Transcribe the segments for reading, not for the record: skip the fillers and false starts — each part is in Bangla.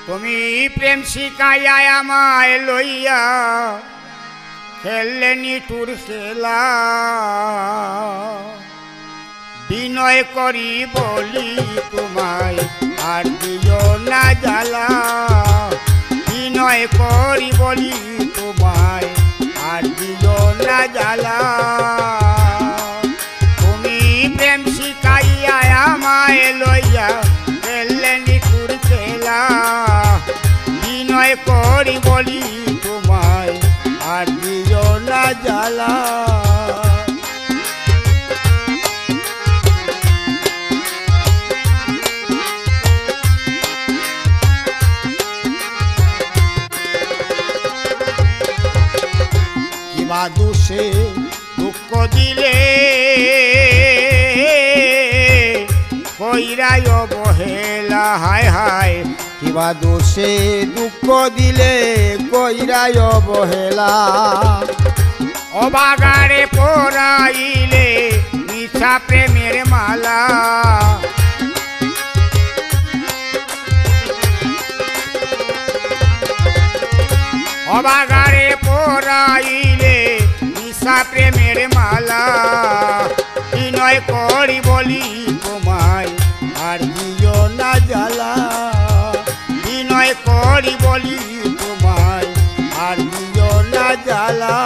তুমি প্রেম শিখাইয়া আমায় লইয়া খেললে নিঠুর খেলা বিনয় করি বলি তোমায় আর দিও না জ্বালা বিনয় করি বলি তোমায় আর দিও না জ্বালা তুমি প্রেম শিখাইয়া আমায় লইয়া খেললে নিঠুর খেলা বিনয় করি বলি তোমায় আর দিও না জ্বালা কিবা দোষে দুঃখ দিলে কইরাই অবহেলা হায় হায় কিবা দোষে দুঃখ দিলে কইরাই অবহেলা অবাগারে পরাইলে মিছা প্রেমের মালা অবাগারে পরাইলে মিছা প্রেমের মালা বিনয় করি বলি তোমায় আর দিও না জ্বালা বিনয় করি বলি তোমায় আর দিও না জ্বালা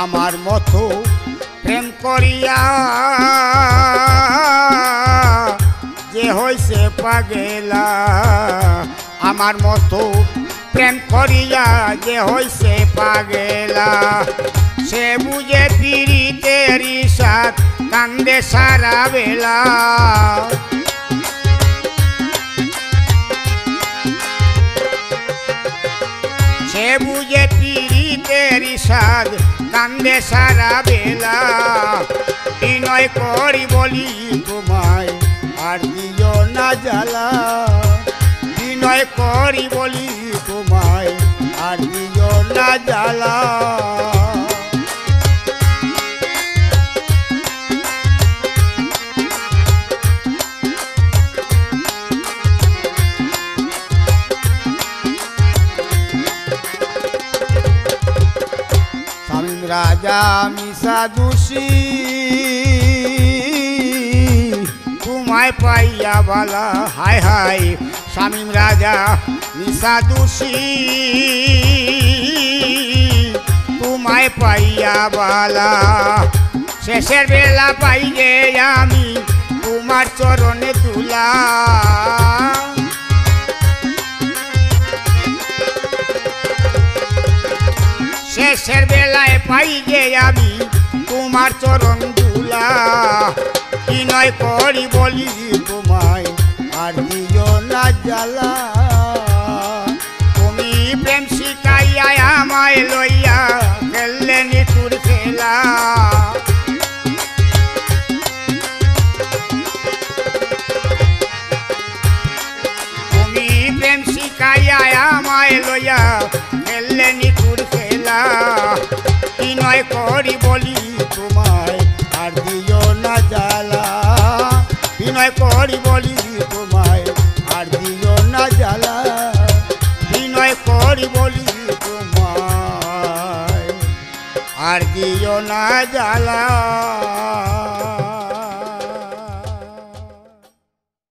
আমার মতো প্রেম করিয়া যে হইছে পাগেলা আমার মতো প্রেম করিয়া যে হইছে পাগেলা সে বুঝে পীড়িতের সাথ কান্দে সারা বেলা সে বুঝে পীড়িতের সাথ কান্দে সারা বেলা বিনয় করি বলি তোমায় আর দিও না জ্বালা বিনয় করি বলি তোমায় আর দিও না জ্বালা রাজা মিশা দোষী তোমায় পাইয়া বালা হায় হায় শামীম রাজা মিশা দোষী তোমায় পাইয়া বালা শেষের বেলা পাইলে আমি তোমার চরণে তুলা শেষের বেলায় পাই যে আমি তোমার চরণ দুলা বিনয় করি বলি তোমায় আর দিও না জ্বালা তুমি প্রেম শিখাইয়া আমায় লইয়া খেললে নিঠুর খেলা তুমি প্রেম শিখাইয়া আমায় লইয়া খেললে নিঠুর খেলা বিনয় করি বলি তোমায় আর দিও না জ্বালা বিনয় করি বলি তোমায় আর দিও না জ্বালা বিনয় করি বলি তোমায় আর দিও না জ্বালা।